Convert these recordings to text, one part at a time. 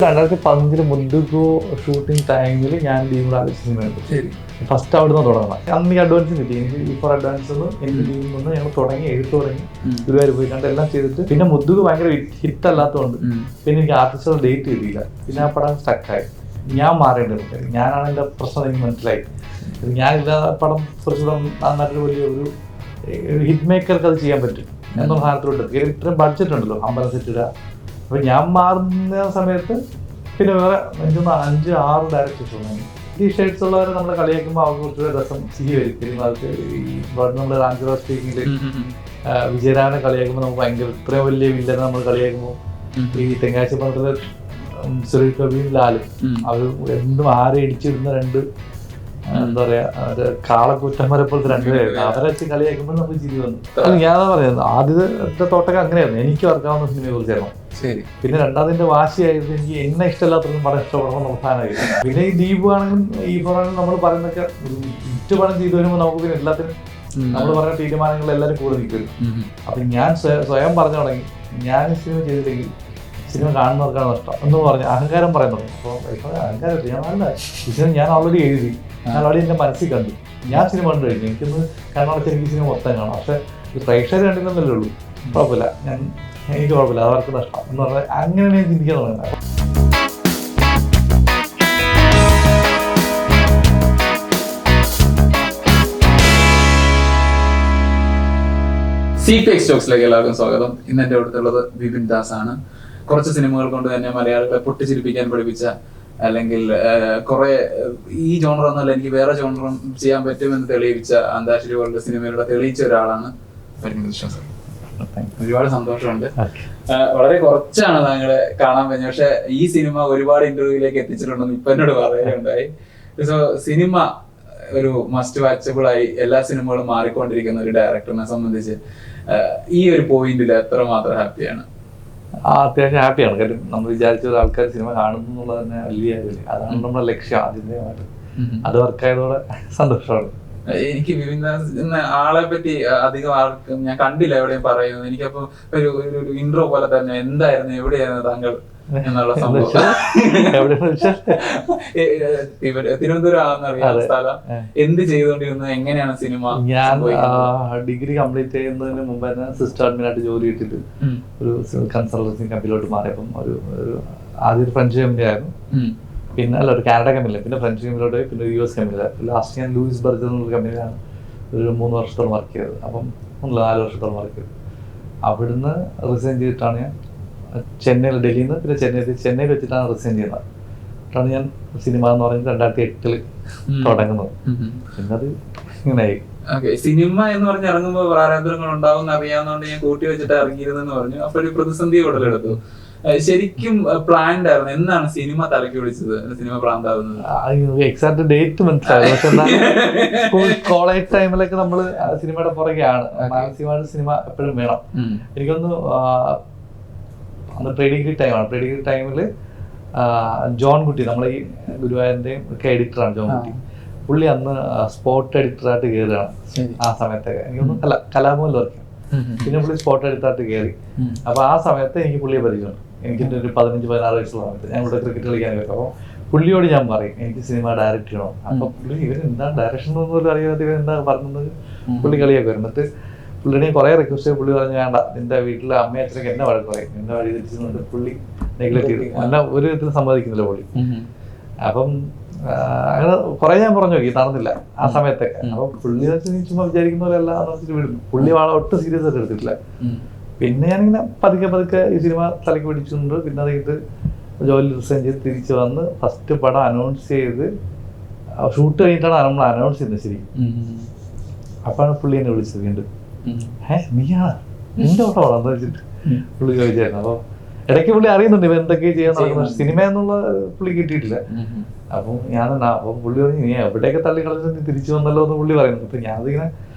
2015 മുദ്ദുഗോ shooting ടൈമിൽ ഞാൻ leave ആലോചിച്ചിരുന്നു. ശരി, ഫസ്റ്റ് അവിടുന്ന് തുടങ്ങണം. അന്ന് ഈ അഡ്വാൻസ് കിട്ടി. എനിക്ക് ഈ ഫോർ അഡ്വാൻസ് എനിക്ക് ലീവിൽ നിന്ന് ഞങ്ങൾ തുടങ്ങി, എഴുത്ത് തുടങ്ങി, ഗുരുവായൂർ പോയി കണ്ട് എല്ലാം ചെയ്തിട്ട് പിന്നെ മുദ്ദുഗ് ഭയങ്കര ഹിറ്റ് അല്ലാത്തതുകൊണ്ട് പിന്നെ എനിക്ക് ആർട്ടിസ്റ്റുകൾ ഡേറ്റ് കിട്ടിയില്ല. പിന്നെ ആ പടം സ്റ്റക്കായി. ഞാൻ മാറേണ്ടതുണ്ട്. ഞാനാണ് എൻ്റെ പ്രശ്നം എനിക്ക് മനസ്സിലായി. ഞാനില്ലാതെ പടം കുറച്ചുകൂടെ നല്ലൊരു വലിയ ഒരു ഹിറ്റ് മേക്കർക്ക് അത് ചെയ്യാൻ പറ്റും എന്നുള്ള സാധനത്തിലോട്ട്. ഇത്രയും ബഡ്ജറ്റ് ഉണ്ടല്ലോ, 50 സെറ്റ് ഇടുക. അപ്പോൾ ഞാൻ മാറുന്ന സമയത്ത് പിന്നെ വേറെ എനിക്ക് 5-6 ഡയറക്ടേഴ്സ് ഉണ്ടായിരുന്നു. ഈ ഷെയ്ഡ്സ് ഉള്ളവരെ നമ്മൾ കളിയാക്കുമ്പോൾ അവർക്ക് കുറച്ചുകൂടെ രസം വരും. അവർക്ക് ഈ നമ്മൾ റാഞ്ചുറ സ്പീക്കിങ്ങിൽ വിജയരാമനെ കളിയാക്കുമ്പോൾ നമുക്ക് ഭയങ്കര ഇത്രയും വലിയ വില്ലനെ നമ്മൾ കളിയാക്കുമ്പോൾ ഈ തെങ്കാശി പണ്ടത്തിലെ സുരേഷ് ഗോപിയും ലാലും അവർ എന്തും ആരെ ഇടിച്ചിടുന്ന രണ്ട് എന്താ പറയാ കാളക്കുറ്റന്മാരെ പോലത്തെ രണ്ടുപേരായിരുന്നു. അവരെ വെച്ച് കളിയാക്കുമ്പോൾ നമുക്ക് ചിരി വന്നു. ഞാനതാ പറയുന്നത്, ആദ്യത്തെ തോട്ടൊക്കെ അങ്ങനെയായിരുന്നു. എനിക്ക് വർക്കാവുന്ന സിനിമയെ കുറിച്ചായിരുന്നു. ശരി. പിന്നെ രണ്ടാമതിന്റെ വാശിയായിരുന്നു എനിക്ക് എന്നെ ഇഷ്ടമില്ലാത്തതും പടം ഇഷ്ടപ്പെടണം അവസാനമായിരുന്നു. പിന്നെ ഈ ദീപ് ആണെങ്കിലും ഈ പറയുന്നത് നമ്മൾ പറയുന്നൊക്കെ ഇറ്റ് പടം ചെയ്തു വരുമ്പോൾ നമുക്ക് പിന്നെ എല്ലാത്തിനും നമ്മൾ പറയുന്ന തീരുമാനങ്ങൾ എല്ലാവരും കൂടെ നിൽക്കുമല്ലോ. അപ്പൊ ഞാൻ സ്വയം പറഞ്ഞു തുടങ്ങി, ഞാൻ സിനിമ ചെയ്തില്ലെങ്കിൽ സിനിമ കാണുന്നവർക്കാണ് നഷ്ടം എന്ന് പറഞ്ഞ് അഹങ്കാരം പറയാൻ തുടങ്ങി. അപ്പോൾ അഹങ്കാരം ഞാൻ നല്ല സിനിമ ഞാൻ ഓൾറെഡി എഴുതി, ഞാൻ ഓൾറെഡി എൻ്റെ മനസ്സിൽ കണ്ടു, ഞാൻ സിനിമ കണ്ടു കഴിഞ്ഞു, എനിക്കൊന്ന് കണ്ണടച്ച് എനിക്ക് സിനിമ മൊത്തം കാണാം. പക്ഷെ പ്രേക്ഷകർ കണ്ടില്ലെന്നല്ലേ ഉള്ളൂ, കുഴപ്പമില്ല, എനിക്ക് കുഴപ്പമില്ല, അവർക്ക് നഷ്ടം എന്ന് പറഞ്ഞാൽ അങ്ങനെയാണ് ഞാൻ ചിന്തിക്കാൻ തുടങ്ങുന്നത്. CPX ടോക്സിലേക്ക് എല്ലാവർക്കും സ്വാഗതം. ഇന്ന് എൻ്റെ അടുത്തുള്ളത് വിപിൻ ദാസ് ആണ്. കുറച്ച് സിനിമകൾ കൊണ്ട് തന്നെ മലയാളികളെ പൊട്ടിച്ചിരിപ്പിക്കാൻ പഠിപ്പിച്ച, അല്ലെങ്കിൽ കുറെ ഈ ജോണർ ഒന്നുമല്ല എനിക്ക് വേറെ ജോണറും ചെയ്യാൻ പറ്റുമെന്ന് തെളിയിച്ച, അന്താക്ഷരി പോലുള്ള സിനിമയിലൂടെ തെളിയിച്ച ഒരാളാണ്. ഒരുപാട് സന്തോഷമുണ്ട്. വളരെ കുറച്ചാണ് താങ്കളെ കാണാൻ പറ്റുന്നത്, പക്ഷെ ഈ സിനിമ ഒരുപാട് ഇന്റർവ്യൂയിലേക്ക് എത്തിച്ചിട്ടുണ്ടെന്ന് ഇപ്പൊ എന്നോട് പറയുകയുണ്ടായി. സോ സിനിമ ഒരു മസ്റ്റ് വാച്ചബിൾ ആയി എല്ലാ സിനിമകളും മാറിക്കൊണ്ടിരിക്കുന്ന ഒരു ഡയറക്ടറിനെ സംബന്ധിച്ച് ഈ ഒരു പോയിന്റിൽ എത്രമാത്രം ഹാപ്പിയാണ്? അത്യാവശ്യം ഹാപ്പിയാണ്. കാര്യം നമ്മൾ വിചാരിച്ച ആൾക്കാർ സിനിമ കാണുന്നു എന്നുള്ളത് തന്നെ വലിയ കാര്യമില്ല. അതാണ് നമ്മുടെ ലക്ഷ്യം ആദ്യമായിട്ട്. അത് വർക്കായതോടെ സന്തോഷമാണ്. എനിക്ക് വിപിൻ ദാസ് എന്ന ആളെ പറ്റി അധികം ആർക്കും ഞാൻ കണ്ടില്ല എവിടെയും പറയുന്നത്. എനിക്കപ്പോ ഒരു ഇൻട്രോ പോലെ തന്നെ എന്തായിരുന്നു, എവിടെയായിരുന്നു താങ്കൾ എന്നുള്ള സംഭവം. തിരുവനന്തപുരം ആണെന്നറിയാം സ്ഥലം. എന്ത് ചെയ്തുകൊണ്ടിരുന്നു, എങ്ങനെയാണ് സിനിമ? ഞാൻ ഡിഗ്രി കംപ്ലീറ്റ് ചെയ്യുന്നതിന് മുമ്പ് തന്നെ സിസ്റ്റർ അഡ്മിനായിട്ട് ജോലി കിട്ടിയിട്ട് ഒരു കൺസൾട്ടൻസി കമ്പനിയിലോട്ട് മാറിയപ്പം ഒരു ആദ്യം ഫ്രഞ്ച് കമ്പനി ആയിരുന്നു, പിന്നെ അല്ല ഒരു കാനഡ കമ്പനിയില്ല, പിന്നെ ഫ്രഞ്ച് കമ്പനിയിലോട്ട് പോയി, പിന്നെ US കമ്പനിയിലാണ്. ലാസ്റ്റ് ഞാൻ ലൂയിസ് ബർജർ എന്നുള്ള കമ്പനിയിലാണ് ഒരു 3 വർഷത്തോളം വർക്ക് ചെയ്തത്. അപ്പം 4 വർഷത്തോളം വർക്ക് ചെയ്തു. അവിടുന്ന് റിസൈൻ ചെയ്തിട്ടാണ് ഞാൻ ചെന്നൈയിൽ, ഡൽഹിയിൽ നിന്ന് പിന്നെ ചെന്നൈയിൽ വെച്ചിട്ടാണ് റിസൈൻ ചെയ്യുന്നത്. അതാണ് ഞാൻ സിനിമ എന്ന് പറയുന്നത് 2008 തുടങ്ങുന്നത്. പിന്നെ അത് ഇങ്ങനെയായി. സിനിമ എന്ന് പറഞ്ഞ് ഇറങ്ങുമ്പോൾ പ്രാരാബ്ദങ്ങൾ ഉണ്ടാവും അറിയാവുന്നതുകൊണ്ട് ഞാൻ കൂട്ടി വെച്ചിട്ട് ഇറങ്ങിയിരുന്നെന്ന് പറഞ്ഞു. അപ്പൊ ഒരു പ്രതിസന്ധി ഉടലെടുത്തു. ശരിക്കും പ്ലാൻഡ് ആയിരുന്നു. എന്നാണ് സിനിമ തലക്ക് പിടിച്ചത്, സിനിമ പ്രാന്താവുന്നത്? എക്സാക്ട് ഡേറ്റ് മനസ്സിലായി. പക്ഷെ സ്കൂൾ കോളേജ് ടൈമിലൊക്കെ നമ്മള് സിനിമയുടെ പുറകെയാണ്. മാനസികമായിട്ട് സിനിമ എപ്പോഴും വേണം. എനിക്കൊന്ന് അന്ന് പ്രീ ഡിഗ്രി ടൈമാണ്. പ്രീ ഡിഗ്രി ടൈമിൽ ജോൺ കുട്ടി, നമ്മളെ ഈ ഗുരുവായൂരിൻ്റെയും ഒക്കെ എഡിറ്ററാണ് ജോൺ കുട്ടി. പുള്ളി അന്ന് സ്പോട്ട് എഡിറ്ററായിട്ട് കയറുകയാണ് ആ സമയത്തൊക്കെ. എനിക്കൊന്നും കലാഭവനിൽ വർക്ക് ചെയ്യും. പിന്നെ പുള്ളി സ്പോട്ട് എഡിറ്ററായിട്ട് കയറി. അപ്പോൾ ആ സമയത്ത് എനിക്ക് പുള്ളിയെ പരിചയമുണ്ട്. എനിക്കിൻ്റെ ഒരു 15-16 വയസ്സുള്ള സമയത്ത് ഞാൻ ഇവിടെ ക്രിക്കറ്റ് കളിക്കാൻ വരും. അപ്പോൾ പുള്ളിയോട് ഞാൻ പറയും എനിക്ക് സിനിമ ഡയറക്റ്റ് ചെയ്യണം. അപ്പോൾ പുള്ളി ഇവർ എന്താ ഡയറക്ഷൻ ഒന്നും അറിയാതെ ഇവർ എന്താ പറഞ്ഞത് പുള്ളി കളിയൊക്കെ വരും. എന്നിട്ട് പുള്ളിനെ കുറേ റിക്വസ്റ്റ് ചെയ്ത് പുള്ളി പറഞ്ഞു വേണ്ട, നിന്റെ വീട്ടിലെ അമ്മയും അച്ഛനൊക്കെ എന്നെ വഴക്ക് പറയും, എന്നെ വഴി തിരിച്ചുകൊണ്ട് പുള്ളി നെഗ്ലക്ട് ചെയ്തു. എന്നെ ഒരു വിധത്തിൽ സമ്മതിക്കുന്നില്ല പുള്ളി. അപ്പം അങ്ങനെ കുറേ ഞാൻ പറഞ്ഞു നോക്കി, നടന്നില്ല ആ സമയത്തൊക്കെ. അപ്പൊ പുള്ളി വെച്ച് ചുമ്മാ വിചാരിക്കുന്ന പോലെ അല്ല എന്ന് വെച്ചിട്ട് വിടും. പുള്ളി ഒട്ടും സീരിയസ് ആയിട്ട് എടുത്തിട്ടില്ല. പിന്നെ ഞാനിങ്ങനെ പതുക്കെ ഈ സിനിമ തലയ്ക്ക് പിടിച്ചിട്ടുണ്ട്. പിന്നെ അത് കഴിഞ്ഞിട്ട് ജോലി റിസൈൻ ചെയ്ത് തിരിച്ച് വന്ന് ഫസ്റ്റ് പടം അനൗൺസ് ചെയ്ത് ഷൂട്ട് കഴിഞ്ഞിട്ടാണ് നമ്മൾ അനൗൺസ് ചെയ്യുന്നത്. ശരി, അപ്പോഴാണ് പുള്ളി എന്നെ വിളിച്ചത് വീണ്ടും. നീയാണ് നിന്റെ ഓട്ടോ വളർന്നു വെച്ചിട്ട് പുള്ളി ചോദിച്ചായിരുന്നു. അപ്പോൾ ഇടയ്ക്ക് പുള്ളി അറിയുന്നുണ്ട് ഇവ എന്തൊക്കെയാണ് ചെയ്യാൻ നടക്കുന്നത്. സിനിമ എന്നുള്ള പുള്ളി കിട്ടിയിട്ടില്ല. അപ്പം അപ്പം പുള്ളി പറഞ്ഞു നീ എവിടെയൊക്കെ തള്ളി കളിച്ചിട്ട് നീ തിരിച്ചു വന്നല്ലോ എന്ന് പുള്ളി പറയുന്നു. അപ്പം ഞാനതിങ്ങനെ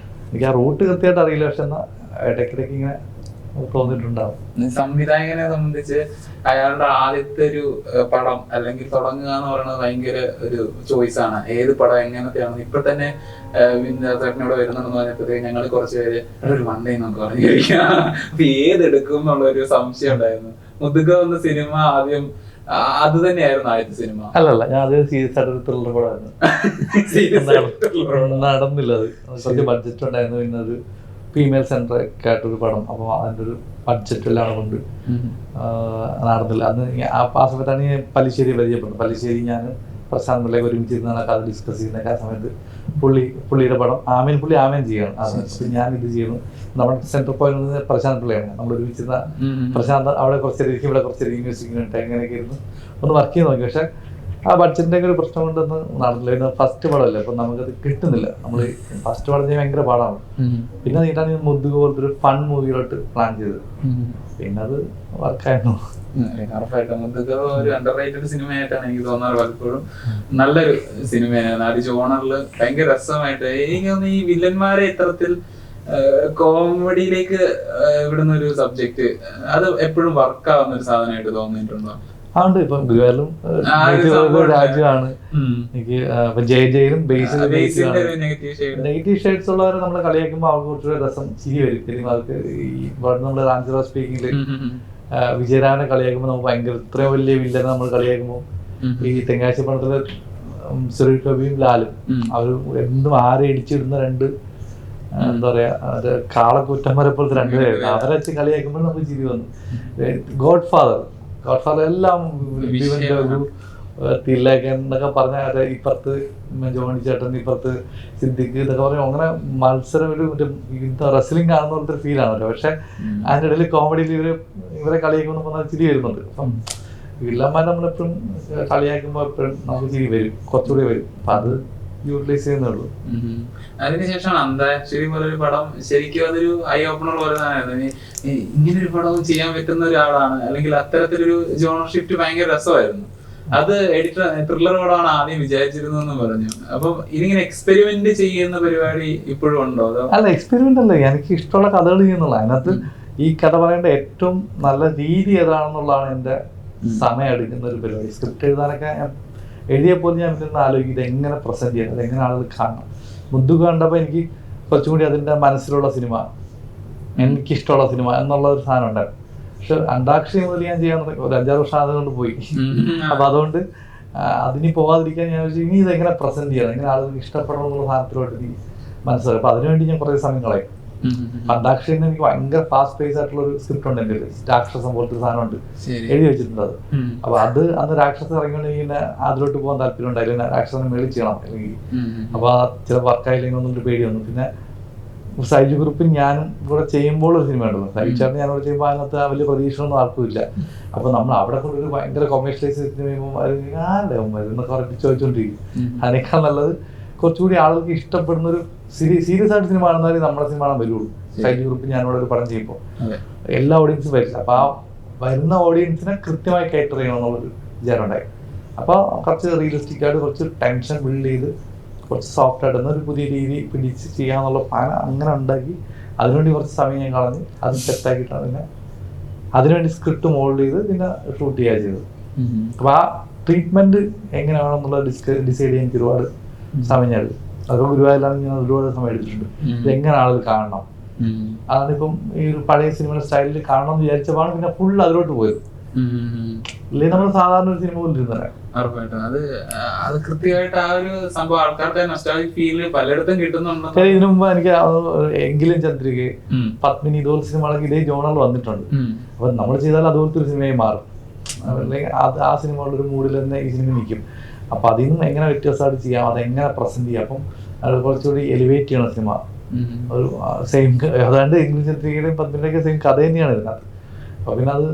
എനിക്ക് ആ റൂട്ട് കൃത്യമായിട്ട് അറിയില്ല, പക്ഷെ എന്നാൽ ഇടയ്ക്കിടയ്ക്ക് ഇങ്ങനെ തോന്നിയിട്ടുണ്ടാവും. സംവിധായകനെ സംബന്ധിച്ച് അയാളുടെ ആദ്യത്തെ ഒരു പടം അല്ലെങ്കിൽ തുടങ്ങുക എന്ന് പറയുന്നത് ഭയങ്കര ഒരു ചോയ്സ് ആണ്. ഏത് പടം എങ്ങനത്തെയാണെന്ന് ഇപ്പൊ തന്നെ വിന്ദാസേട്ടനോട് വരുന്നുണ്ടെന്ന് പറഞ്ഞപ്പോഴത്തേക്ക് ഞങ്ങൾ കുറച്ച് പേര് ഒരു മണ്ടേ നമുക്ക് പറഞ്ഞിരിക്കാം, അപ്പൊ ഏതെടുക്കും എന്നുള്ള ഒരു സംശയം ഉണ്ടായിരുന്നു. മുതുക എന്ന സിനിമ ആദ്യം അത് തന്നെയായിരുന്നു ആദ്യത്തെ സിനിമ? അല്ലല്ല, ഞാൻ അത് സീരിയസ് ആയിട്ടൊരു ത്രില്ലർ പടമായിരുന്നു. നടന്നില്ല, അത് കുറച്ച് ബഡ്ജറ്റ് ഉണ്ടായിരുന്നു. പിന്നെ ഒരു ഫീമെയിൽ സെൻട്രൽ ഒക്കെ ആയിട്ടൊരു പടം. അപ്പോൾ അതിൻ്റെ ഒരു ബഡ്ജറ്റെല്ലാം കൊണ്ട് നടന്നില്ല. അന്ന് ആ സമയത്താണ് ഞാൻ പല്ലിശ്ശേരി പരിചയപ്പെടുന്നത്. പല്ലിശ്ശേരി ഞാൻ പ്രശാന്ത് പിള്ളയൊക്കെ ഒരുമിച്ചിരുന്നാണ് കഥ ഡിസ്കസ് ചെയ്യുന്നത്. ആ സമയത്ത് പുള്ളിയുടെ പടം പുള്ളി ആമേൻ ചെയ്യണം. അപ്പം ഞാൻ ഇത് ചെയ്യുന്നു. നമ്മുടെ സെൻട്രൽ പോയിന്റ് പ്രശാന്ത് പിള്ളയാണ്. നമ്മൾ ഒരുമിച്ചിരുന്ന പ്രശാന്ത് അവിടെ കുറച്ചേരിക്കും ഇവിടെ കുറച്ചേരിക്കും മ്യൂസിക്കിനുണ്ട്. എങ്ങനെയൊക്കെ ഇരുന്ന് ഒന്ന് വർക്ക് ചെയ്ത് നോക്കി. പക്ഷേ ആ ബഡ്ജറ്റിൻ്റെ ഒക്കെ ഒരു പ്രശ്നം കൊണ്ടൊന്നും നടന്നില്ല. ഫസ്റ്റ് പടമല്ലേ, അപ്പം നമുക്കത് കിട്ടുന്നില്ല. നമ്മൾ ഫസ്റ്റ് പടം ചെയ്യാൻ ഭയങ്കര പാടാണ്. പിന്നെ നീട്ടാണ് മുദ്ദുക പോലത്തെ ഒരു ഫൺ മൂവിയിലോട്ട് പ്ലാൻ ചെയ്തത്. പിന്നെ അത് വർക്കായിരുന്നു. ഉറപ്പായിട്ടും മുദ്ദുക ഒരു അണ്ടർറേറ്റഡ് സിനിമയായിട്ടാണ് എനിക്ക് തോന്നാറ് പലപ്പോഴും. നല്ലൊരു സിനിമയാണ്. ആ ഒരു ജോണറിൽ ഭയങ്കര രസമായിട്ട് എനിക്ക് തോന്നുന്നു. ഈ വില്ലന്മാരെ ഇത്തരത്തിൽ കോമഡിയിലേക്ക് വിടുന്ന ഒരു സബ്ജക്ട് അത് എപ്പോഴും വർക്കാവുന്ന ഒരു സാധനമായിട്ട് തോന്നിയിട്ടുണ്ടോ? അതുകൊണ്ട് ഇപ്പം ഗുരുവായൂരിലും രാജ്യമാണ് എനിക്ക്. ജയിലും നെഗറ്റീവ് ഷെയ്ഡ്സ് ഉള്ളവരെ നമ്മൾ കളിയാക്കുമ്പോൾ അവർക്ക് കുറച്ചുകൂടെ രസം ചിരി വരും. പിന്നെ അവർക്ക് ഈ നമ്മൾ റാഞ്ചറ സ്പീക്കിങ്ങില് വിജയരാമനെ കളിയാക്കുമ്പോൾ നമുക്ക് ഭയങ്കര ഇത്രയും വലിയ വില്ലനെ നമ്മൾ കളിയാക്കുമ്പോൾ ഈ തെങ്കാശി പണത്തില് സുരേഷ് ഗോപിയും ലാലും അവർ എന്തും ആരെ ഇടിച്ചിടുന്ന രണ്ട് എന്താ പറയാ കാളക്കുറ്റന്മാരെ പോലത്തെ രണ്ടുപേരായിരുന്നു. അവരെ വെച്ച് കളിയാക്കുമ്പോൾ നമുക്ക് ചിരി വന്നു. ഗോഡ് ഫാദർ എല്ലാം ഒരു തില്ലേക്കൻ എന്നൊക്കെ പറഞ്ഞാൽ ഇപ്പുറത്ത് ജോണി ചേട്ടൻ, ഇപ്പുറത്ത് സിദ്ദിഖ് എന്നൊക്കെ പറയും. അങ്ങനെ മത്സരം ഒരു മറ്റേ റെസ്ലിംഗ് കാണുന്ന പോലത്തെ ഫീലാണല്ലോ. പക്ഷെ അതിൻ്റെ ഇടയിൽ കോമഡിയിൽ ഇവരെ കളിയാക്കുമ്പോൾ പറഞ്ഞാൽ ചിരി വരുന്നുണ്ട്. അപ്പം വില്ലന്മാരെ നമ്മളെപ്പോഴും കളിയാക്കുമ്പോൾ എപ്പോഴും നമുക്ക് ചിരി വരും, കുറച്ചുകൂടി വരും. അപ്പം അത് യൂട്ടിലൈസ് ചെയ്യുന്നേ ഉള്ളൂ. അതിനുശേഷമാണ് അന്താക്ഷരി പോലൊരു പടം ശരിക്കും അതൊരു ഐ ഓപ്പണർ പോലെ തന്നെയായിരുന്നു. ഇങ്ങനൊരു പടം ചെയ്യാൻ പറ്റുന്ന ഒരാളാണ്, അല്ലെങ്കിൽ അത്തരത്തിലൊരു ജോണർ ഷിഫ്റ്റ് ഭയങ്കര രസമായിരുന്നു. അത് എഡിറ്റർ ത്രില്ലർ പടമാണ് ആദ്യം വിചാരിച്ചിരുന്നു പറഞ്ഞു. അപ്പം ഇതിങ്ങനെ എക്സ്പെരിമെന്റ് ചെയ്യുന്ന പരിപാടി ഇപ്പോഴും ഉണ്ടോ? അല്ല, എക്സ്പെരിമെന്റ് അല്ല, എനിക്ക് ഇഷ്ടമുള്ള കഥകൾ ചെയ്യുന്നുള്ള. അതിനകത്ത് ഈ കഥ പറയേണ്ട ഏറ്റവും നല്ല രീതി ഏതാണെന്നുള്ളതാണ് എൻ്റെ സമയം എടുക്കുന്ന ഒരു പരിപാടി. സ്ക്രിപ്റ്റ് എഴുതാനൊക്കെ എഴുതിയപ്പോൾ ഞാൻ പിന്നെ ആലോചിക്കുന്നത് എങ്ങനെ പ്രസന്റ് ചെയ്യണം, എങ്ങനെ ആളുകൾ കാണണം. മുദ്ദുക കണ്ടപ്പോൾ എനിക്ക് കുറച്ചും കൂടി അതിൻ്റെ മനസ്സിലുള്ള സിനിമ, എനിക്കിഷ്ടമുള്ള സിനിമ എന്നുള്ള ഒരു സാധനം ഉണ്ടായിരുന്നു. പക്ഷെ അന്താക്ഷരി മുതൽ ഞാൻ ചെയ്യാൻ ഒരു 5-6 വർഷം അതുകൊണ്ട് പോയി. അപ്പം അതുകൊണ്ട് അതിന് പോകാതിരിക്കാൻ ഞാൻ വിചാരിച്ചു ഇനി ഇതെങ്ങനെ പ്രസന്റ് ചെയ്യണം, എങ്ങനെ ആളുകൾക്ക് ഇഷ്ടപ്പെടണം എന്നുള്ള സാധനത്തിലോട്ട് എനിക്ക് മനസ്സിലായി. അപ്പം അതിനുവേണ്ടി ഞാൻ കുറേ സമയം കളയും. അന്താക്ഷരി എനിക്ക് ഭയങ്കര ഫാസ്റ്റ് പേസ് ആയിട്ടുള്ള ഒരു സ്ക്രിപ്റ്റ് ഉണ്ട്. എൻ്റെ രാക്ഷസം പോലത്തെ ഒരു സാധനമുണ്ട്, എഴുതി വെച്ചിട്ടുണ്ട് അത്. അപ്പൊ അത് അന്ന് രാക്ഷസം ഇറങ്ങിയിട്ടുണ്ടെങ്കിൽ അതിലോട്ട് പോകാൻ താല്പര്യം ഉണ്ടായില്ല. രാക്ഷസനെ മേളിൽ ചെയ്യണം അല്ലെങ്കിൽ. അപ്പൊ ചില വർക്കായില്ലെങ്കിൽ ഒന്നും പേടി വന്നു. പിന്നെ സൈജു ഗ്രൂപ്പിൽ ഞാനും കൂടെ ചെയ്യുമ്പോൾ ഒരു സിനിമ ഉണ്ടല്ലോ, സൈജു ചേട്ടൻ ഞാനോട് ചെയ്യുമ്പോൾ അതിനകത്ത് വലിയ പ്രതീക്ഷയൊന്നും ആർക്കും ഇല്ല. അപ്പൊ നമ്മൾ അവിടെ കൊണ്ട് ഒരു ഭയങ്കര കൊമേഴ്ഷ്യലൈസ് സിനിമ എന്നൊക്കെ പറഞ്ഞിട്ട് ചോദിച്ചോണ്ടിരിക്കും. അതിനേക്കാൾ നല്ലത് കുറച്ചുകൂടി ആളുകൾക്ക് ഇഷ്ടപ്പെടുന്ന ഒരു സീരിയസ് ആയിട്ട് സിനിമ കാണുന്നവരെ നമ്മുടെ സിനിമ കാണാൻ വരുള്ളൂ. സൈജു ഗ്രൂപ്പിൽ ഞാനിവിടെ ഒരു പടം ചെയ്യുമ്പോൾ എല്ലാ ഓഡിയൻസും വരില്ല. അപ്പൊ ആ വരുന്ന ഓഡിയൻസിനെ കൃത്യമായി കേറ്റർ ചെയ്യണം എന്നുള്ളൊരു വിചാരം ഉണ്ടായി. അപ്പോൾ കുറച്ച് റിയലിസ്റ്റിക് ആയിട്ട് കുറച്ച് ടെൻഷൻ ബിൽഡ് ചെയ്ത് കുറച്ച് സോഫ്റ്റ് ആയിട്ട് ഒരു പുതിയ രീതി പിടിച്ച് ചെയ്യാന്നുള്ള പ്ലാൻ അങ്ങനെ ഉണ്ടാക്കി അതിനുവേണ്ടി കുറച്ച് സമയം ഞാൻ കളഞ്ഞ് അത് സെറ്റാക്കിയിട്ടാണ് പിന്നെ അതിനുവേണ്ടി സ്ക്രിപ്റ്റ് മോൾഡ് ചെയ്ത് പിന്നെ ഷൂട്ട് ചെയ്യുക ചെയ്തത്. അപ്പോൾ ആ ട്രീറ്റ്മെന്റ് എങ്ങനെയാണെന്നുള്ളത് ഡിസൈഡ് ചെയ്യാൻ എനിക്ക് ഒരുപാട് സമയം ഞാൻ എടുക്കും. അതൊക്കെ ഗുരുവായൂരിലാണ് ഞാൻ ഒരുപാട് സമയം എടുത്തിട്ടുണ്ട്. ഇതെങ്ങനെ ആളുകൾ കാണണം, അതാണിപ്പം ഈ ഒരു പഴയ സിനിമയുടെ സ്റ്റൈലിൽ കാണണം എന്ന് വിചാരിച്ചപ്പോഴാണ് പിന്നെ ഫുൾ അതിലോട്ട് പോയത്. ഇല്ലേ നമ്മൾ സാധാരണ ഒരു സിനിമ പോലിരുന്നല്ലേ. അത് കൃത്യമായിട്ട് ആ ഒരു സംഭവം ആൾക്കാരുടെ നൊസ്റ്റാൾജിക് ഫീല് പലയിടത്തും കിട്ടുന്നുണ്ട്. ഇതിനു മുമ്പ് എനിക്ക് എങ്കിലും ചന്ദ്രിക, പത്മിനി ഇതുപോലെ സിനിമകളൊക്കെ ഇതേ ജോണറിൽ വന്നിട്ടുണ്ട്. അപ്പൊ നമ്മൾ ചെയ്താൽ അതുപോലത്തെ ഒരു സിനിമയായി മാറും. അല്ലെങ്കിൽ ആ സിനിമകളുടെ ഒരു മൂഡിൽ തന്നെ ഈ സിനിമ നിൽക്കും. അപ്പൊ അതിൽ നിന്നും എങ്ങനെ വ്യത്യാസമായിട്ട് ചെയ്യാം, അതെങ്ങനെ പ്രസന്റ് ചെയ്യാം. അപ്പം അത് കുറച്ചുകൂടി എലിവേറ്റ് ചെയ്യണം സിനിമ. ഒരു സെയിം അതാണ്ട് എങ്കിലും ചന്ദ്രികയുടെയും പത്മിനിയുടെയൊക്കെ സെയിം കഥ തന്നെയാണ് ഇതിനകത്ത്. അപ്പൊ പിന്നെ അത്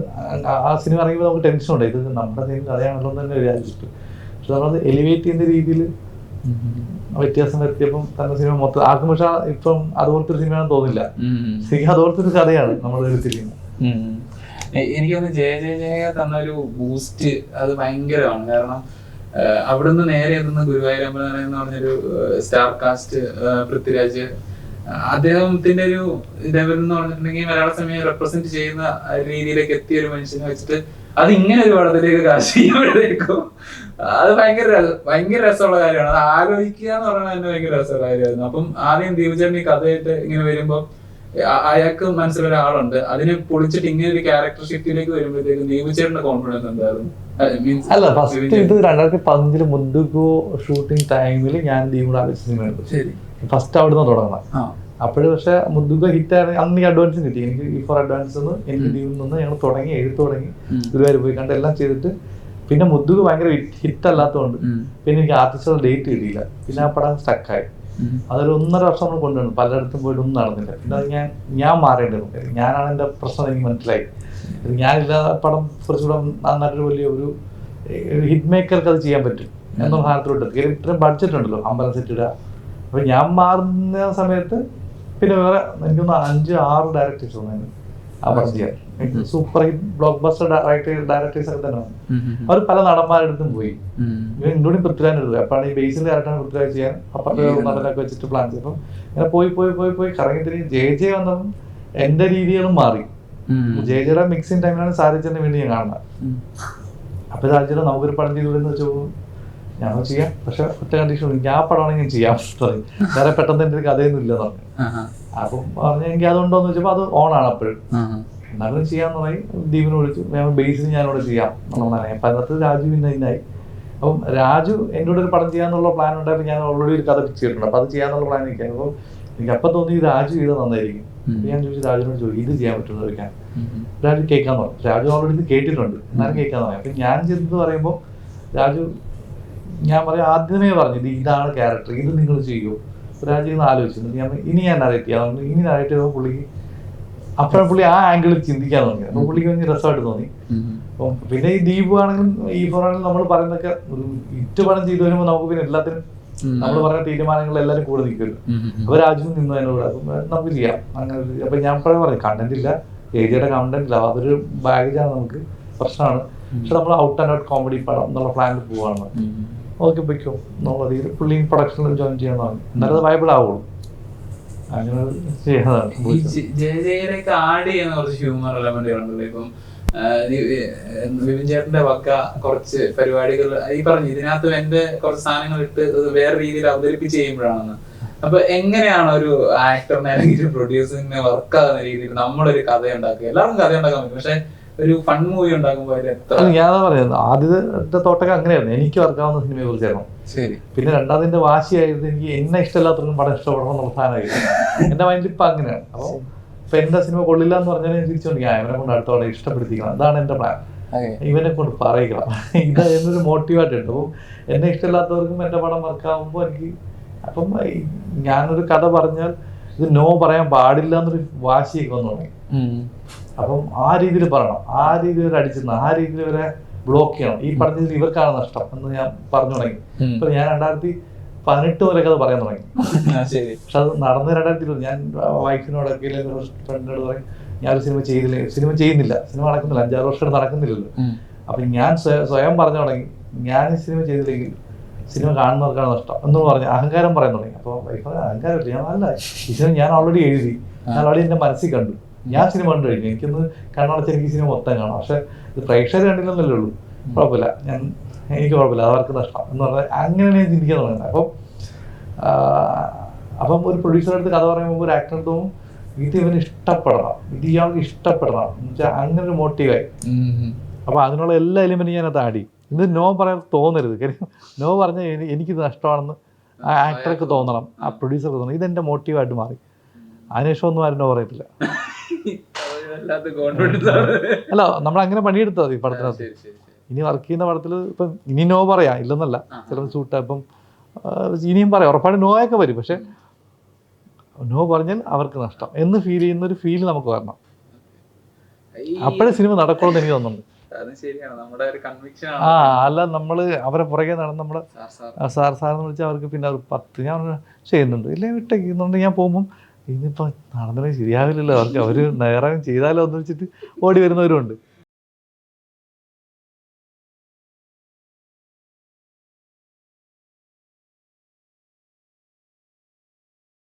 ആ സിനിമ ഇറങ്ങിയപ്പോൾ നമുക്ക് ടെൻഷൻ ഉണ്ട്, ഇത് നമ്മുടെ സെയിം കഥയാണല്ലോ എന്ന് തന്നെ വിചാരിച്ചിട്ട്. പക്ഷെ നമ്മളത് എലിവേറ്റ് ചെയ്യുന്ന രീതിയിൽ വ്യത്യാസം വരുത്തിയപ്പം തന്നെ സിനിമ മൊത്തം ആർക്കും പക്ഷെ ഇപ്പം അതുപോലത്തെ ഒരു സിനിമയാണെന്ന് തോന്നില്ല. ശരിക്കും അതുപോലത്തെ ഒരു കഥയാണ് നമ്മൾ എടുത്തിരിക്കുന്നത്. എനിക്ക് തോന്നുന്നു ജയ തന്നൊരു ബൂസ്റ്റ് അത് ഭയങ്കരമാണ്. കാരണം അവിടുന്ന് നേരെ എത്തുന്ന ഗുരുവായൂരമ്പലം എന്ന് പറഞ്ഞൊരു സ്റ്റാർ കാസ്റ്റ് പൃഥ്വിരാജ്, അദ്ദേഹത്തിന്റെ ഒരു ലെവൽ എന്ന് പറഞ്ഞിട്ടുണ്ടെങ്കിൽ മലയാള സിനിമയെ റെപ്രസെന്റ് ചെയ്യുന്ന രീതിയിലേക്ക് എത്തിയ ഒരു മനുഷ്യനെ വെച്ചിട്ട് അത് ഇങ്ങനെ ഒരു പടത്തിലേക്ക് കാശ് ചെയ്യുമ്പോഴേക്കും അത് ഭയങ്കര രസമുള്ള കാര്യമാണ്. അത് ആലോചിക്കുക എന്ന് പറഞ്ഞാൽ തന്നെ ഭയങ്കര രസമുള്ള കാര്യമായിരുന്നു. അപ്പം ആദ്യം ദീപചേട്ടൻ ഈ കഥയായിട്ട് ഇങ്ങനെ വരുമ്പോൾ അയാൾക്ക് മനസ്സിലൊരാളുണ്ട്, അതിനെ പൊളിച്ചിട്ട് ഇങ്ങനെ ഒരു ക്യാരക്ടർ ഷിഫ്റ്റിലേക്ക് വരുമ്പോഴത്തേക്ക് ദീപുചേട്ടന്റെ കോൺഫിഡൻസ് എന്തായിരുന്നു? അല്ല, ഫസ്റ്റ് ഇത് 2015 മുദ്ദുഗോ ഷൂട്ടിംഗ് ടൈമിൽ ഞാൻ ദീപുടെ സിനിമ എടുത്തു. ശരി, ഫസ്റ്റ് അവിടുന്ന് തുടങ്ങണം. അപ്പോഴും പക്ഷെ മുദ്ദുഗോ ഹിറ്റാണ്. അന്ന് അഡ്വാൻസ് കിട്ടി എനിക്ക്. ഈ ഫോർ അഡ്വാൻസ് എനിക്ക് ദീപിൽ നിന്ന് ഞങ്ങൾ തുടങ്ങി, എഴുത്ത് തുടങ്ങി, ഗുരുവായൂർ പോയി കണ്ട് എല്ലാം ചെയ്തിട്ട് പിന്നെ മുദ്ദുഗോ ഭയങ്കര ഹിറ്റ് അല്ലാത്തതുകൊണ്ട് പിന്നെ എനിക്ക് ആർട്ടിസ്റ്റുകളുടെ ഡേറ്റ് കിട്ടിയില്ല. പിന്നെ ആ പടം സ്റ്റക്കായി. അതൊരു 1.5 വർഷം നമ്മൾ കൊണ്ടുവന്നു. പലയിടത്തും പോയിട്ട് ഒന്നും നടന്നില്ല. പിന്നെ അത് ഞാൻ മാറേണ്ടിരുന്നു. ഞാനാണ് എൻ്റെ പ്രശ്നം, എനിക്ക് മനസ്സിലായി. ഞാനില്ലാതെ പടം കുറച്ചുകൂടെ നന്നായിട്ടൊരു വലിയ ഒരു ഹിറ്റ് മേക്കർക്ക് അത് ചെയ്യാൻ പറ്റും എന്നുള്ള സാധനത്തിലോട്ട്. ഇത്രയും ബഡ്ജറ്റ് ഉണ്ടല്ലോ, അമ്പലം സെറ്റ് ഇടുക. അപ്പോൾ ഞാൻ മാറുന്ന സമയത്ത് പിന്നെ വേറെ എനിക്കൊന്ന് 5-6 ഡയറക്ടേഴ്സ് വന്നു ആ പടം ചെയ്യാൻ. Super hit block buster directors ഒക്കെ തന്നെ വന്നു. അവർ പല നടന്മാരെടുത്തും പോയി, ഇൻക്ലൂഡിങ് പൃഥ്വിരാജ് എടുത്തു. അപ്പോഴാണ് ഈ ബേസിൽ ഡയറക്ടറാണ് പൃഥ്വിരാജ് ചെയ്യാൻ അപ്പുറത്തെ നടനൊക്കെ വെച്ചിട്ട് പ്ലാൻ ചെയ്തപ്പോൾ ഇങ്ങനെ പോയി കറങ്ങി തിരിഞ്ഞ് ജെ വന്നപ്പം എൻ്റെ രീതികളും മാറി. ജെയുടെ മിക്സിങ് ടൈമിലാണ് സാരിച്ചേട്ടനെ വേണ്ടി ഞാൻ കാണുന്നത്. അപ്പോൾ സാരിച്ചേട്ടൻ നമുക്കൊരു പടം ചെയ്തുകൊണ്ടെന്ന് വെച്ചാൽ ഞങ്ങൾ ചെയ്യാം, പക്ഷെ ഒറ്റ കണ്ടീഷൻ, ഞാൻ ആ പടമാണെങ്കിൽ ഞാൻ ചെയ്യാൻ പറയും. വേറെ പെട്ടെന്ന് എൻ്റെ ഒരു കഥയൊന്നും ഇല്ലെന്ന് പറഞ്ഞു. അപ്പം പറഞ്ഞ എനിക്ക് അതുണ്ടോന്ന് വെച്ചപ്പോൾ അത് ഓണാണ് അപ്പോഴും. എന്നാലും ചെയ്യാന്ന് പറയും. ദീപിനെ വിളിച്ചു, ഞാൻ ബേസിൽ ഞാനിവിടെ ചെയ്യാം എന്നുള്ളതാണ്. അപ്പം അതിനകത്ത് രാജു പിന്നെ ഇതിനായി. അപ്പം രാജു എന്നോട് ഒരു പടം ചെയ്യാന്നുള്ള പ്ലാൻ ഉണ്ടായപ്പോൾ ഞാൻ ഓൾറെഡി ഒരു കഥ ഫിക്സ് ചെയ്തിട്ടുണ്ട്. അപ്പം അത് ചെയ്യാന്നുള്ള പ്ലാൻ നിൽക്കാൻ. അപ്പോൾ എനിക്ക് അപ്പം തോന്നി രാജു ചെയ്താൽ നന്നായിരിക്കും. ഞാൻ ചോദിച്ചു, രാജുവിനോട് ചോദിച്ചു ഇത് ചെയ്യാൻ പറ്റുമെന്ന് ചോദിക്കാൻ. രാജു കേൾക്കാന്ന് പറഞ്ഞു. രാജു ഓൾറെഡി ഇത് കേട്ടിട്ടുണ്ട്, എന്നാലും കേൾക്കാന്ന് പറഞ്ഞു. അപ്പം ഞാൻ ചെന്ന് പറയുമ്പോൾ രാജു, ഞാൻ പറയാം ആദ്യമേ പറഞ്ഞു ഇതാണ് ക്യാരക്ടർ, ഇത് നിങ്ങൾ ചെയ്യൂ. രാജു ഇന്ന് ആലോചിച്ചു. ഇനി ഞാൻ നരേറ്റ് ചെയ്യാം. ഇനി നരേറ്റ് ചെയ്യുമ്പോൾ പുള്ളിക്ക് അപ്പോഴും പുള്ളി ആ ആംഗിളിൽ ചിന്തിക്കാൻ തുടങ്ങി. അപ്പോൾ പുള്ളിക്ക് ഭയങ്കര രസമായിട്ട് തോന്നി. അപ്പം പിന്നെ ഈ ദീപു ആണെങ്കിലും ഈ ഫോറാണെങ്കിലും നമ്മൾ പറയുന്നതൊക്കെ ഒരു ഹിറ്റ് പടം ചെയ്തു വരുമ്പോൾ നമുക്ക് പിന്നെ എല്ലാത്തിനും നമ്മൾ പറയുന്ന തീരുമാനങ്ങൾ എല്ലാവരും കൂടെ നിൽക്കുമല്ലോ. അപ്പോൾ രാജു നിന്നു അതിനോട് അപ്പം നമുക്ക് ചെയ്യാം അങ്ങനെ. അപ്പം ഞാൻ പറഞ്ഞു കണ്ടന്റ് ഇല്ല, ഏജിയുടെ കണ്ടന്റ് ഇല്ല, അതൊരു ബാഗേജാണ്, നമുക്ക് പ്രശ്നമാണ്. പക്ഷെ നമ്മൾ ഔട്ട് ആൻഡ് ഔട്ട് കോമഡി പടം എന്നുള്ള പ്ലാനിൽ പോവാണ്. ഓക്കെ പൊയ്ക്കോ എന്നുള്ള രീതിയിൽ പുള്ളി പ്രൊഡക്ഷനിൽ ജോയിൻ ചെയ്യാൻ എന്നാലും വയബിൾ ആവുള്ളൂ. അങ്ങനെ ചെയ്യാതാണ്. ജയജയിലേക്ക് ആഡ് ചെയ്യുന്ന കുറച്ച് ഹ്യൂമർ എലമെന്റുകളുണ്ടല്ലോ. ഇപ്പം വിപിൻ ചേട്ടന്റെ വക്ക കുറച്ച് പരിപാടികൾ ഈ പറഞ്ഞു ഇതിനകത്ത് എന്റെ കുറച്ച് സാധനങ്ങൾ ഇട്ട് വേറെ രീതിയിൽ അവതരിപ്പിച്ച് ചെയ്യുമ്പോഴാണെന്ന്. അപ്പൊ എങ്ങനെയാണ് ഒരു ആക്ടറിനെ അല്ലെങ്കിൽ പ്രൊഡ്യൂസറിനെ വർക്കാകുന്ന രീതിയിൽ നമ്മളൊരു കഥ ഉണ്ടാക്കുക? എല്ലാവർക്കും കഥ ഉണ്ടാക്കാൻ പറ്റും, പക്ഷെ ഒരു ഫൺ മൂവി ഉണ്ടാക്കുമ്പോൾ ഞാൻ പറയുന്നത് ആദ്യത്തെ തോട്ടൊക്കെ അങ്ങനെയായിരുന്നു. എനിക്ക് വർക്കാവുന്ന സിനിമയെ കുറിച്ചായിരുന്നു. ശരി. പിന്നെ രണ്ടാമതിന്റെ വാശിയായിരുന്നു എനിക്ക് എന്നെ ഇഷ്ടമില്ലാത്തവർക്കും പടം ഇഷ്ടപ്പെടണം എന്നുള്ള സാധനമായിരുന്നു എന്റെ മൈൻഡിൽ ഇപ്പൊ അങ്ങനെയാണ്. അപ്പോൾ ഇപ്പൊ എന്റെ സിനിമ കൊള്ളില്ല എന്ന് പറഞ്ഞാൽ ഞാൻ തിരിച്ചുകൊണ്ട് ഇവനെ കൊണ്ട് അടുത്തോടെ ഇഷ്ടപ്പെടുത്തിക്കണം, അതാണ് എന്റെ പ്ലാൻ. ഇവനെ കൊണ്ട് പറയിക്കണം, ഇത് എന്നൊരു മോട്ടീവായിട്ടുണ്ട്. അപ്പം എന്നെ ഇഷ്ടമില്ലാത്തവർക്കും എന്റെ പടം വർക്കാവുമ്പോൾ എനിക്ക് അപ്പം ഞാനൊരു കഥ പറഞ്ഞാൽ ഇത് നോ പറയാൻ പാടില്ല എന്നൊരു വാശിയൊക്കെ വന്നു തുടങ്ങി. അപ്പം ആ രീതിയിൽ പറയണം, ആ രീതിയിൽ വരെ അടിച്ചിരുന്ന, ആ രീതിയിൽ വരെ ബ്ലോക്ക് ചെയ്യണം. ഈ പറഞ്ഞതിൽ ഇവർക്കാണ് നഷ്ടം എന്ന് ഞാൻ പറഞ്ഞു തുടങ്ങി. ഇപ്പൊ ഞാൻ 2018 വരെയൊക്കെ അത് പറയാൻ തുടങ്ങി. പക്ഷെ അത് നടന്ന് 2020 ഞാൻ വൈഫിനോടൊക്കെ ഫ്രണ്ടിനോട് പറയും ഞാനൊരു സിനിമ ചെയ്യുന്നില്ല, സിനിമ നടക്കുന്നില്ല, 5-6 വർഷം നടക്കുന്നില്ലല്ലോ. അപ്പൊ ഞാൻ സ്വയം പറഞ്ഞു തുടങ്ങി ഞാൻ ഈ സിനിമ ചെയ്തില്ലെങ്കിൽ സിനിമ കാണുന്നവർക്കാണ് നഷ്ടം എന്ന് പറഞ്ഞ് അഹങ്കാരം പറയാൻ തുടങ്ങി. അപ്പോൾ വൈഫ് അഹങ്കാരം ഞാൻ അല്ല, ഈ സിനിമ ഞാൻ ഓൾറെഡി എഴുതി, ഞാൻ ഓൾറെഡി എൻ്റെ മനസ്സിൽ കണ്ടു, ഞാൻ സിനിമ കണ്ടു കഴിഞ്ഞു, എനിക്കൊന്ന് കണ്ണടച്ച് എനിക്ക് സിനിമ മൊത്തം കാണാം. പക്ഷെ ഇത് പ്രേക്ഷകർ കണ്ടില്ലെന്നല്ലേ ഉള്ളൂ, കുഴപ്പമില്ല, എനിക്ക് കുഴപ്പമില്ല, അവർക്ക് നഷ്ടം എന്ന് പറഞ്ഞാൽ അങ്ങനെയാണ് ഞാൻ ചിന്തിക്കാൻ തുടങ്ങുന്നത്. അപ്പം ഒരു പ്രൊഡ്യൂസറുടെ അടുത്ത് കഥ പറയുമ്പോൾ ഒരു ആക്ടർ തോന്നും ഇത് ഇവന് ഇഷ്ടപ്പെടണം, ഇത് ഇയാൾക്ക് ഇഷ്ടപ്പെടണം എന്ന് വെച്ചാൽ അങ്ങനെ ഒരു മോട്ടീവായി. അപ്പോൾ അതിനുള്ള എല്ലാ എലിമെന്റും ഞാനത് ആടി. ഇത് നോ പറയാൻ തോന്നരുത്, കാര്യം നോ പറഞ്ഞാൽ എനിക്കിത് നഷ്ടമാണെന്ന് ആ ആക്ടർക്ക് തോന്നണം, ആ പ്രൊഡ്യൂസർക്ക് തോന്നണം. ഇതെൻ്റെ മോട്ടീവായിട്ട് മാറി. അതിനുശേഷം ഒന്നും ആരും നോ പറയത്തില്ല. അല്ല, നമ്മളങ്ങനെ പണിയെടുത്താൽ മതി പടത്തിനകത്ത്. ഇനി വർക്ക് ചെയ്യുന്ന പടത്തിൽ ഇപ്പം ഇനി നോ പറയാം ഇല്ലെന്നല്ല, ചിലപ്പോൾ ഷൂട്ട് ഇപ്പം ഇനിയും പറയാം, ഉറപ്പായിട്ട് നോ ഒക്കെ വരും. പക്ഷെ നോ പറഞ്ഞാൽ അവർക്ക് നഷ്ടം എന്ന് ഫീൽ ചെയ്യുന്ന ഒരു ഫീൽ നമുക്ക് വരണം. അപ്പോഴേ സിനിമ നടക്കുള്ളൂ എന്ന് എനിക്ക് തോന്നുന്നുണ്ട്. അല്ല നമ്മള് അവരെ പുറകെ നടന്ന് നമ്മള് സാറെന്ന് വിളിച്ചാൽ അവർക്ക് പിന്നെ അവർ 10 ഞാൻ ചെയ്യുന്നുണ്ട് ഇല്ലേ വിട്ടേക്കുന്നുണ്ട്. ഞാൻ പോകുമ്പം ഇന്നിപ്പോൾ നടന്നില്ലെങ്കിൽ ശരിയാവില്ലല്ലോ, അവർക്ക് അവർ നേരം ചെയ്താലോ എന്ന് വെച്ചിട്ട് ഓടി വരുന്നവരുണ്ട്.